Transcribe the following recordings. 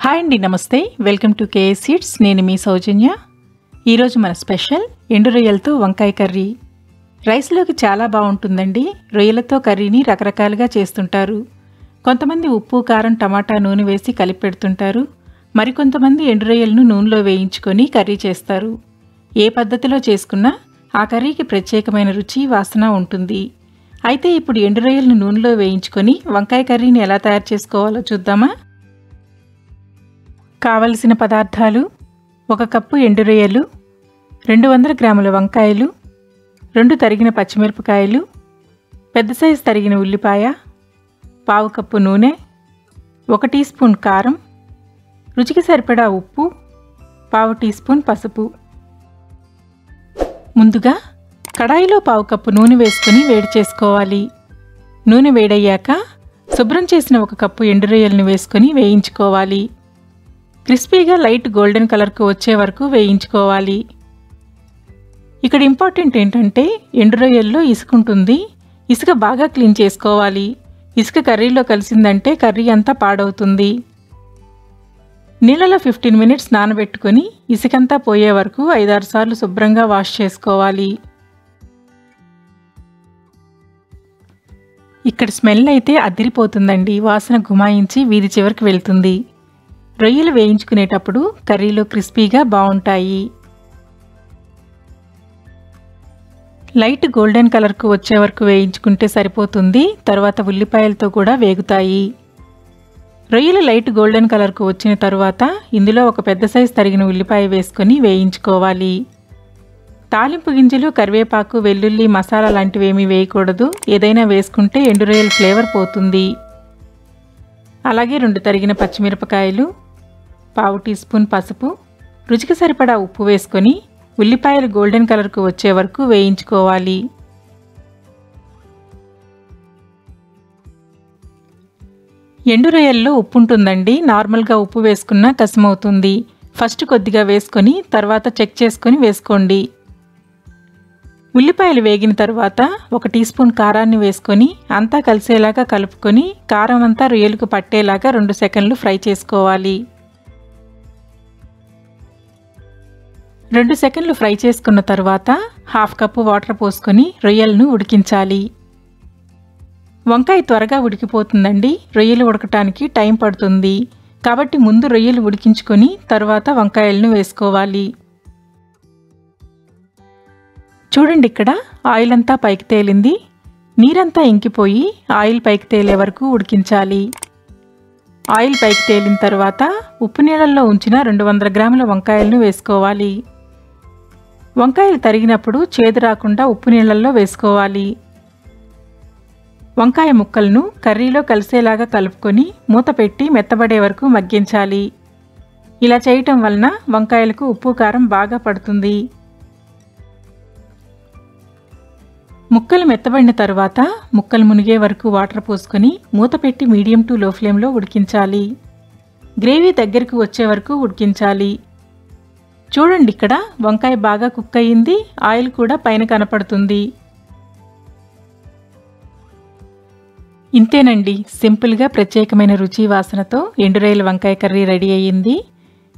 Hi అండి, నమస్తే. Welcome to KS seeds. నేను మీ సౌజన్య. ఈరోజు మన స్పెషల్ ఎండు రొయ్యలతో వంకాయ కర్రీ. రైస్లోకి చాలా బాగుంటుందండి. రొయ్యలతో కర్రీని రకరకాలుగా చేస్తుంటారు. కొంతమంది ఉప్పు, కారం, టమాటా, నూనె వేసి కలిపి పెడుతుంటారు. మరికొంతమంది ఎండు రొయ్యలను నూనెలో వేయించుకొని కర్రీ చేస్తారు. ఏ పద్ధతిలో చేసుకున్నా ఆ కర్రీకి ప్రత్యేకమైన రుచి, వాసన ఉంటుంది. అయితే ఇప్పుడు ఎండు రొయ్యలను నూనెలో వేయించుకొని వంకాయ కర్రీని ఎలా తయారు చేసుకోవాలో చూద్దామా? కావలసిన పదార్థాలు: 1 కప్పు ఎండు రొయ్యలు, 200 గ్రాముల వంకాయలు, 2 తరిగిన పచ్చిమిరపకాయలు, పెద్ద సైజు తరిగిన ఉల్లిపాయ, 1/2 కప్పు నూనె, 1 టీ స్పూన్ కారం, రుచికి సరిపడా ఉప్పు, 1/2 టీ స్పూన్ పసుపు. ముందుగా కడాయిలో 1/2 కప్పు నూనె వేసుకుని వేడి చేసుకోవాలి. నూనె వేడయ్యాక శుభ్రం చేసిన 1 కప్పు ఎండు రొయ్యలను వేసుకొని వేయించుకోవాలి. క్రిస్పీగా లైట్ గోల్డెన్ కలర్కు వచ్చే వరకు వేయించుకోవాలి. ఇక్కడ ఇంపార్టెంట్ ఏంటంటే ఎండు రొయ్యల్లో ఇసుక ఉంటుంది. ఇసుక బాగా క్లీన్ చేసుకోవాలి. ఇసుక కర్రీలో కలిసిందంటే కర్రీ అంతా పాడవుతుంది. నీళ్ళలో 15 మినిట్స్ నానబెట్టుకొని ఇసుకంతా పోయే వరకు 5-6 సార్లు శుభ్రంగా వాష్ చేసుకోవాలి. ఇక్కడ స్మెల్ అయితే అదిరిపోతుందండి. వాసన గుమాయించి వీధి చివరికి వెళ్తుంది. రొయ్యలు వేయించుకునేటప్పుడు కర్రీలో క్రిస్పీగా బాగుంటాయి. లైట్ గోల్డెన్ కలర్కు వచ్చే వరకు వేయించుకుంటే సరిపోతుంది. తర్వాత ఉల్లిపాయలతో కూడా వేగుతాయి. రొయ్యలు లైట్ గోల్డెన్ కలర్కు వచ్చిన తరువాత ఇందులో 1 పెద్ద సైజు తరిగిన ఉల్లిపాయ వేసుకొని వేయించుకోవాలి. తాలింపు గింజలు, కరివేపాకు, వెల్లుల్లి, మసాలా లాంటివేమీ వేయకూడదు. ఏదైనా వేసుకుంటే ఎండు రొయ్యల ఫ్లేవర్ పోతుంది. అలాగే 2 తరిగిన పచ్చిమిరపకాయలు, 1/2 టీ స్పూన్ పసుపు, రుచికి సరిపడా ఉప్పు వేసుకొని ఉల్లిపాయలు గోల్డెన్ కలర్కు వచ్చే వరకు వేయించుకోవాలి. ఎండు రొయ్యల్లో ఉప్పు ఉంటుందండి. నార్మల్గా ఉప్పు వేసుకున్నా కసమవుతుంది. ఫస్ట్ కొద్దిగా వేసుకొని తర్వాత చెక్ చేసుకొని వేసుకోండి. ఉల్లిపాయలు వేగిన తర్వాత 1 టీ స్పూన్ కారాన్ని వేసుకొని అంతా కలిసేలాగా కలుపుకొని కారం అంతా రొయ్యలకు పట్టేలాగా 2 సెకండ్లు ఫ్రై చేసుకోవాలి. 2 సెకండ్లు ఫ్రై చేసుకున్న తర్వాత 1/2 కప్పు వాటర్ పోసుకొని రొయ్యలను ఉడికించాలి. వంకాయ త్వరగా ఉడికిపోతుందండి. రొయ్యలు ఉడకటానికి టైం పడుతుంది. కాబట్టి ముందు రొయ్యలు ఉడికించుకొని తర్వాత వంకాయలను వేసుకోవాలి. చూడండి, ఇక్కడ ఆయిల్ అంతా పైకి తేలింది. నీరంతా ఇంకిపోయి ఆయిల్ పైకి తేలే వరకు ఉడికించాలి. ఆయిల్ పైకి తేలిన తర్వాత ఉప్పు నీళ్ళల్లో ఉంచిన 200 గ్రాముల వంకాయలను వేసుకోవాలి. వంకాయలు తరిగినప్పుడు చేదు రాకుండా ఉప్పు నీళ్ళల్లో వేసుకోవాలి. వంకాయ ముక్కలను కర్రీలో కలిసేలాగా కలుపుకొని మూత పెట్టి మెత్తబడే వరకు మగ్గించాలి. ఇలా చేయటం వలన వంకాయలకు ఉప్పు, కారం బాగా పడుతుంది. ముక్కలు మెత్తబడిన తర్వాత ముక్కలు మునిగే వరకు వాటర్ పోసుకొని మూత పెట్టి మీడియం టు లో ఫ్లేమ్లో ఉడికించాలి. గ్రేవీ దగ్గరకు వచ్చే వరకు ఉడికించాలి. చూడండి, ఇక్కడ వంకాయ బాగా కుక్ అయ్యింది. ఆయిల్ కూడా పైన కనపడుతుంది. ఇంతేనండి, సింపుల్గా ప్రత్యేకమైన రుచి, వాసనతో ఎండు రొయ్యల వంకాయ కర్రీ రెడీ అయ్యింది.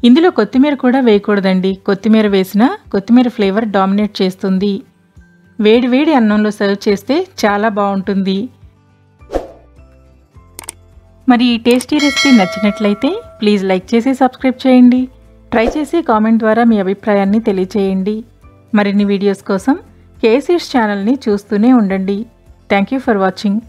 ఇందులో కొత్తిమీర కూడా వేయకూడదండి. కొత్తిమీర వేసినా కొత్తిమీర ఫ్లేవర్ డామినేట్ చేస్తుంది. వేడి వేడి అన్నంలో సర్వ్ చేస్తే చాలా బాగుంటుంది. మరి ఈ టేస్టీ రెసిపీ నచ్చినట్లయితే ప్లీజ్ లైక్ చేసి సబ్స్క్రైబ్ చేయండి. ట్రై చేసి కామెంట్ ద్వారా మీ అభిప్రాయాన్ని తెలియచేయండి. మరిన్ని వీడియోస్ కోసం కేఎస్ సీడ్స్ ఛానల్ని చూస్తూనే ఉండండి. Thank you for watching.